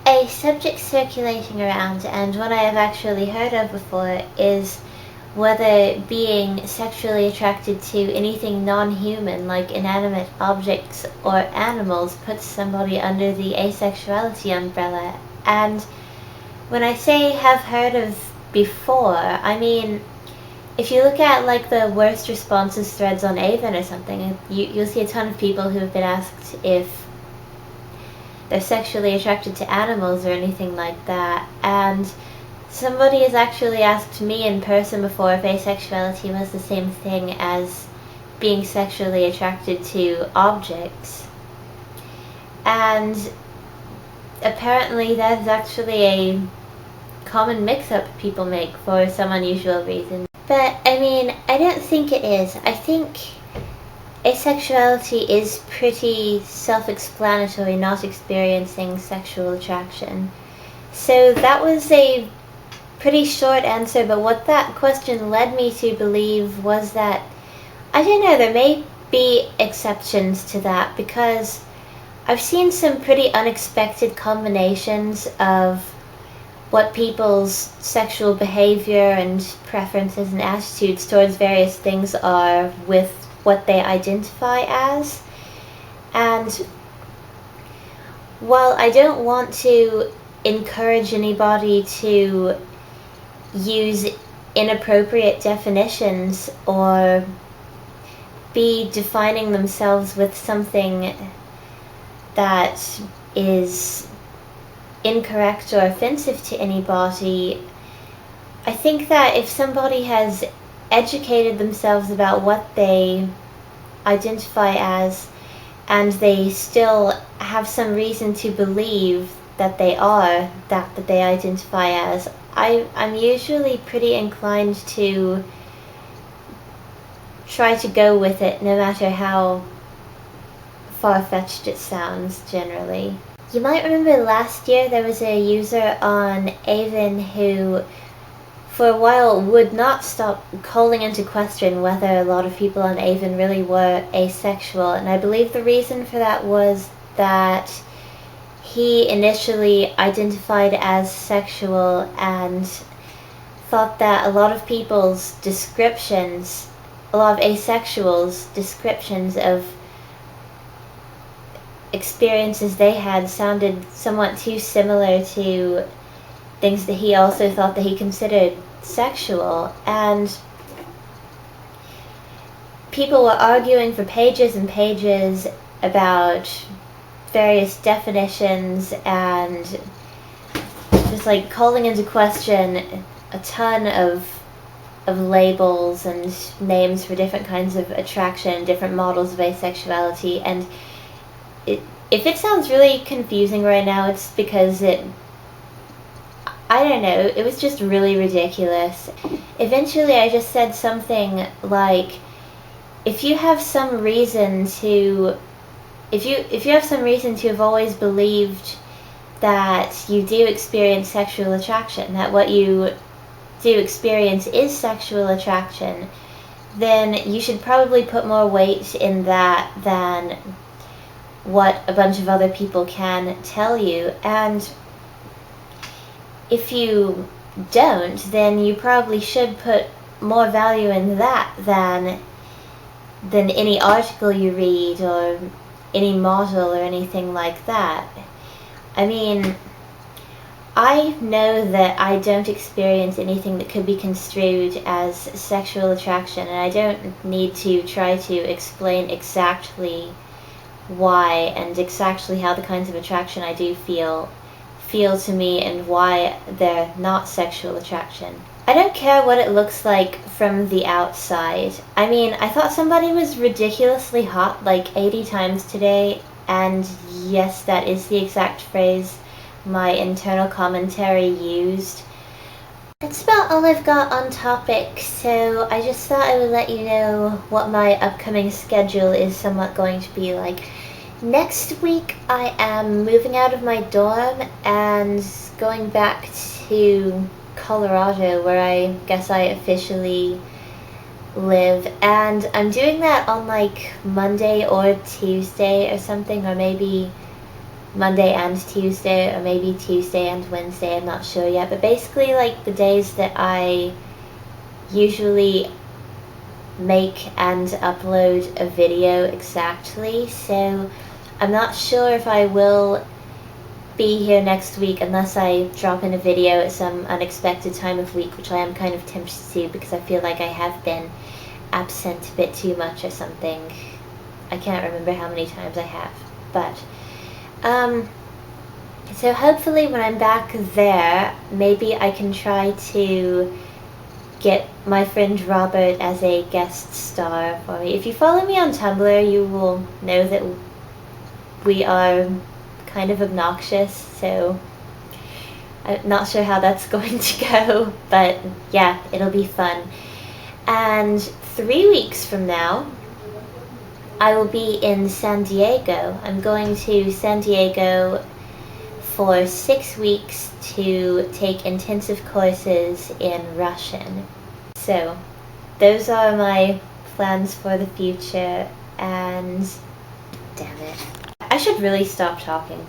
a subject circulating around, and one I have actually heard of before, is whether being sexually attracted to anything non-human, like inanimate objects or animals, puts somebody under the asexuality umbrella. And when I say have heard of before, I mean, if you look at like the worst responses threads on Avon or something, you'll see a ton of people who have been asked if they're sexually attracted to animals or anything like that. And somebody has actually asked me in person before if asexuality was the same thing as being sexually attracted to objects. And apparently that's actually a common mix-up people make for some unusual reason. But, I mean, I don't think it is. I think asexuality is pretty self-explanatory, not experiencing sexual attraction. So that was a pretty short answer, but what that question led me to believe was that, I don't know, there may be exceptions to that, because I've seen some pretty unexpected combinations of what people's sexual behavior and preferences and attitudes towards various things are with what they identify as. And while I don't want to encourage anybody to use inappropriate definitions or be defining themselves with something that is incorrect or offensive to anybody, I think that if somebody has educated themselves about what they identify as, and they still have some reason to believe that they are that they identify as, I'm usually pretty inclined to try to go with it, no matter how far-fetched it sounds, generally. You might remember last year there was a user on Avon who, for a while, would not stop calling into question whether a lot of people on Avon really were asexual, and I believe the reason for that was that he initially identified as sexual and thought that a lot of people's descriptions, a lot of asexuals' descriptions of experiences they had sounded somewhat too similar to things that he also thought that he considered sexual. And people were arguing for pages and pages about various definitions and just like calling into question a ton of labels and names for different kinds of attraction, different models of asexuality. And if it sounds really confusing right now, it's because I don't know, it was just really ridiculous. Eventually I just said something like, if you have some reason to have always believed that you do experience sexual attraction, that what you do experience is sexual attraction, then you should probably put more weight in that than what a bunch of other people can tell you. And if you don't, then you probably should put more value in that than any article you read or any model or anything like that. I mean, I know that I don't experience anything that could be construed as sexual attraction, and I don't need to try to explain exactly why and exactly how the kinds of attraction I do feel to me and why they're not sexual attraction. I don't care what it looks like from the outside. I mean, I thought somebody was ridiculously hot like 80 times today, and yes, that is the exact phrase my internal commentary used. That's about all I've got on topic, so I just thought I would let you know what my upcoming schedule is somewhat going to be like. Next week I am moving out of my dorm and going back to Colorado, where I guess I officially live, and I'm doing that on like Monday or Tuesday or something, or maybe Monday and Tuesday, or maybe Tuesday and Wednesday, I'm not sure yet. But basically, like, the days that I usually make and upload a video exactly. So I'm not sure if I will be here next week unless I drop in a video at some unexpected time of week, which I am kind of tempted to because I feel like I have been absent a bit too much or something. I can't remember how many times I have, but so hopefully when I'm back there, maybe I can try to get my friend Robert as a guest star for me. If you follow me on Tumblr, you will know that we are kind of obnoxious, so I'm not sure how that's going to go, but yeah, it'll be fun. And 3 weeks from now, I will be in San Diego. I'm going to San Diego for 6 weeks to take intensive courses in Russian. So, those are my plans for the future, and damn it. I should really stop talking.